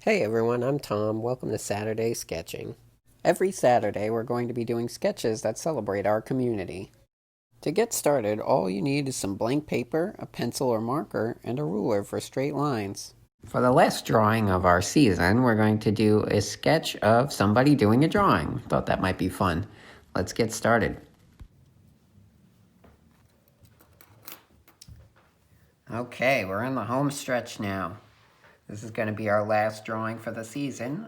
Hey everyone, I'm Tom. Welcome to Saturday Sketching. Every Saturday, we're going to be doing sketches that celebrate our community. To get started, all you need is some blank paper, a pencil or marker, and a ruler for straight lines. For the last drawing of our season, we're going to do a sketch of somebody doing a drawing. Thought that might be fun. Let's get started. Okay, we're in the home stretch now. This is going to be our last drawing for the season.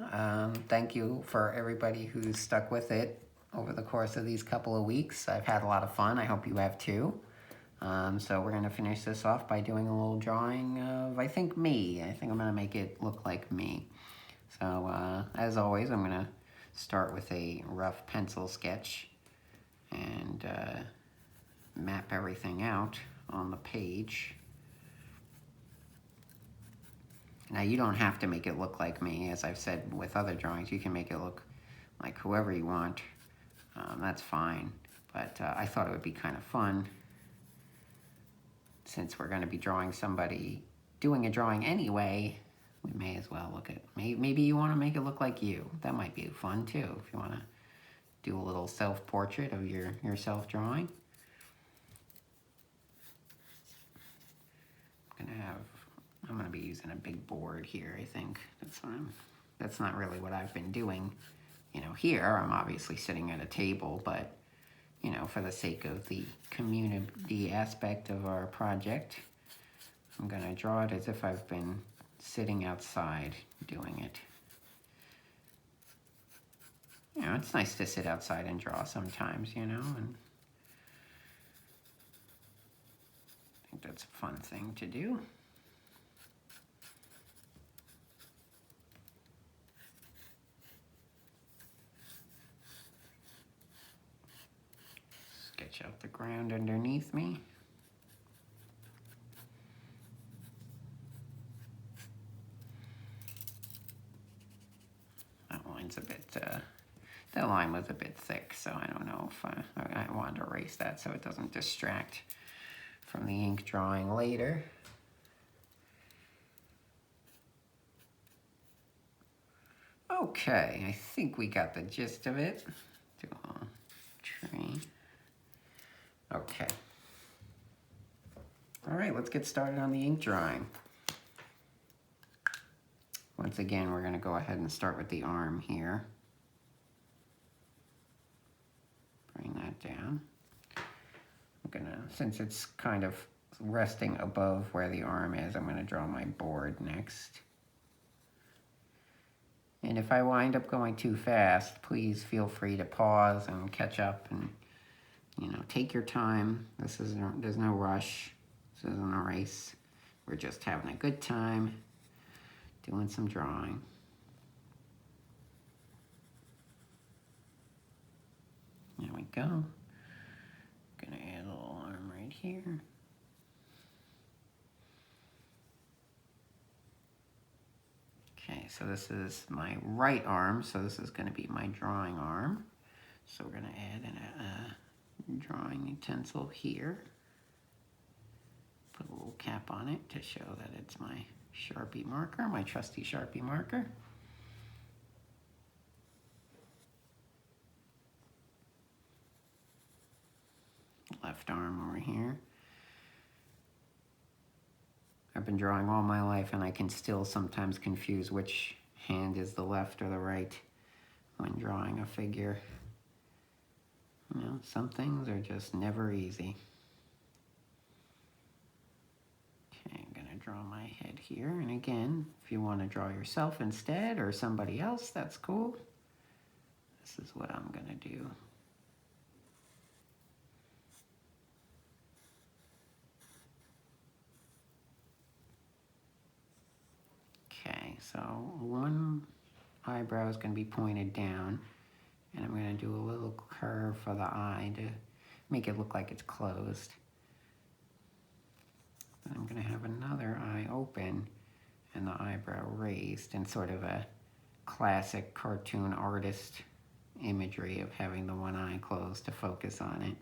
Thank you for everybody who's stuck with it over the course of these couple of weeks. I've had a lot of fun. I hope you have too. So we're going to finish this off by doing a little drawing of, I think, me. I think I'm going to make it look like me. So as always, I'm going to start with a rough pencil sketch and map everything out on the page. Now, you don't have to make it look like me. As I've said with other drawings, you can make it look like whoever you want. That's fine. But I thought it would be kind of fun, since we're going to be drawing somebody doing a drawing anyway. We may as well look at, maybe you want to make it look like you. That might be fun too, if you want to do a little self-portrait of yourself drawing. I'm going to be using a big board here, I think. That's not really what I've been doing. Here I'm obviously sitting at a table, but, for the sake of the community aspect of our project, I'm going to draw it as if I've been sitting outside doing it. It's nice to sit outside and draw sometimes, and I think that's a fun thing to do. Sketch out the ground underneath me. That line was a bit thick, so I don't know if I wanted to erase that so it doesn't distract from the ink drawing later. Okay, I think we got the gist of it. Do a tree. Okay. All right, let's get started on the ink drawing. Once again, we're going to go ahead and start with the arm here. Bring that down. I'm going to, since it's kind of resting above where the arm is, I'm going to draw my board next. And if I wind up going too fast, please feel free to pause and catch up and, take your time. There's no rush. This isn't a race. We're just having a good time doing some drawing. There we go. Gonna add a little arm right here. Okay, so this is my right arm, so this is going to be my drawing arm. So we're going to add a drawing utensil here. Put a little cap on it to show that it's my Sharpie marker, my trusty Sharpie marker. Left arm over here. I've been drawing all my life, and I can still sometimes confuse which hand is the left or the right when drawing a figure. Some things are just never easy. Okay, I'm going to draw my head here. And again, if you want to draw yourself instead or somebody else, that's cool. This is what I'm going to do. Okay, so one eyebrow is going to be pointed down, and I'm going to do a little curve for the eye to make it look like it's closed. Then I'm going to have another eye open and the eyebrow raised in sort of a classic cartoon artist imagery of having the one eye closed to focus on it.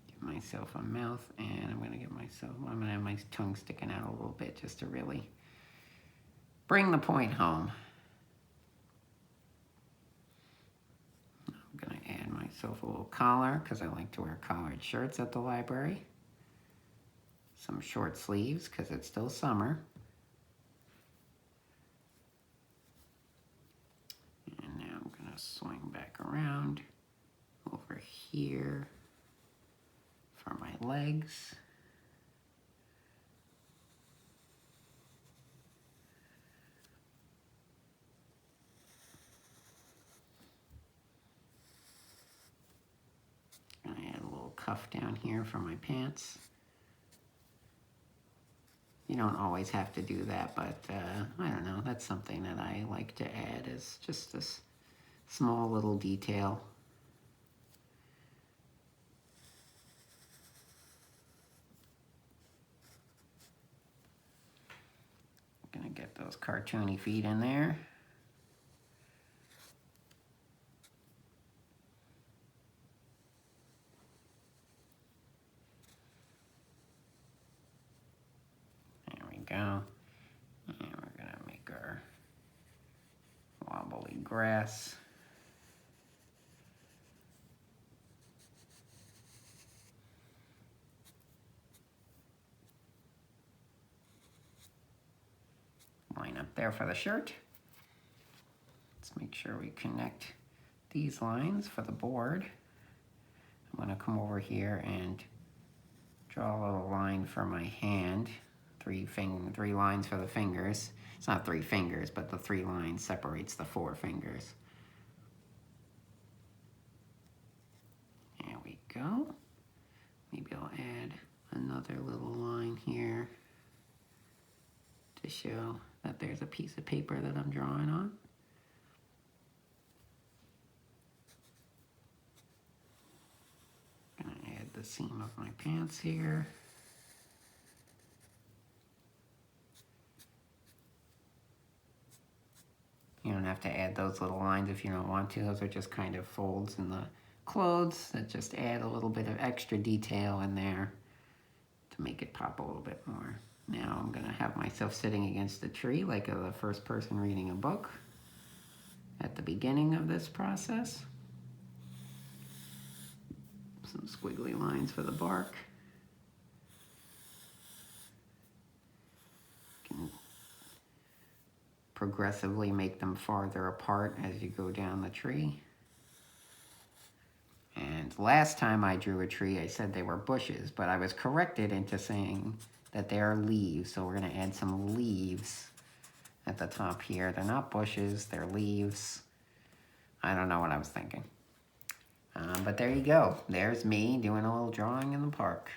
Give myself a mouth, and I'm gonna have my tongue sticking out a little bit just to really bring the point home. I'm gonna add myself a little collar because I like to wear collared shirts at the library. Some short sleeves because it's still summer. And now I'm gonna swing back around over here for my legs. Gonna add a little cuff down here for my pants. You don't always have to do that, but I don't know, that's something that I like to add as just this small little detail. Gonna get those cartoony feet in there. There we go. And we're gonna make our wobbly grass. Line up there for the shirt. Let's make sure we connect these lines for the board. I'm gonna come over here and draw a little line for my hand. Three lines for the fingers. It's not 3 fingers, but the 3 lines separates the 4 fingers. There we go. Maybe I'll add another little line here to show that there's a piece of paper that I'm drawing on. Gonna add the seam of my pants here. You don't have to add those little lines if you don't want to. Those are just kind of folds in the clothes that just add a little bit of extra detail in there to make it pop a little bit more. Now I'm gonna have myself sitting against a tree like the first person reading a book at the beginning of this process. Some squiggly lines for the bark. Can progressively make them farther apart as you go down the tree. And last time I drew a tree, I said they were bushes, but I was corrected into saying that they are leaves. So we're gonna add some leaves at the top here. They're not bushes, they're leaves. I don't know what I was thinking. But there you go. There's me doing a little drawing in the park.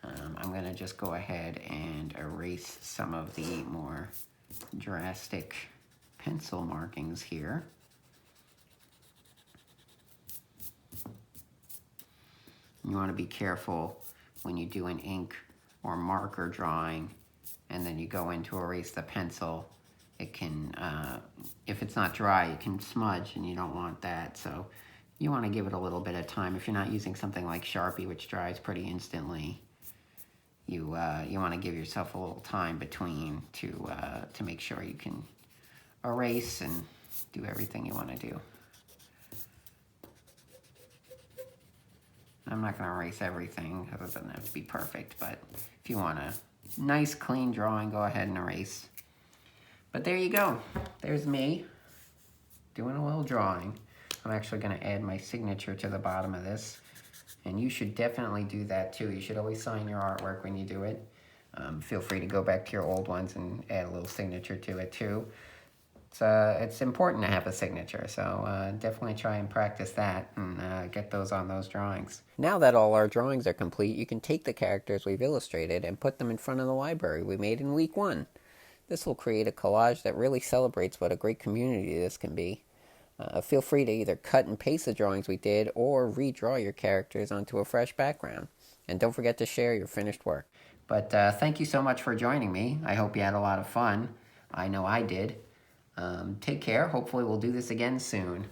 I'm gonna just go ahead and erase some of the more drastic pencil markings here. You want to be careful when you do an ink or marker drawing and then you go in to erase the pencil. It can, if it's not dry, it can smudge and you don't want that. So you want to give it a little bit of time. If you're not using something like Sharpie, which dries pretty instantly, you want to give yourself a little time between to make sure you can erase and do everything you want to do. I'm not going to erase everything because it doesn't have to be perfect, but if you want a nice clean drawing, go ahead and erase. But there you go. There's me doing a little drawing. I'm actually going to add my signature to the bottom of this, and you should definitely do that too. You should always sign your artwork when you do it. Feel free to go back to your old ones and add a little signature to it too. It's important to have a signature, so definitely try and practice that and get those on those drawings. Now that all our drawings are complete, you can take the characters we've illustrated and put them in front of the library we made in week 1. This will create a collage that really celebrates what a great community this can be. Feel free to either cut and paste the drawings we did or redraw your characters onto a fresh background. And don't forget to share your finished work. But thank you so much for joining me. I hope you had a lot of fun. I know I did. Take care. Hopefully we'll do this again soon.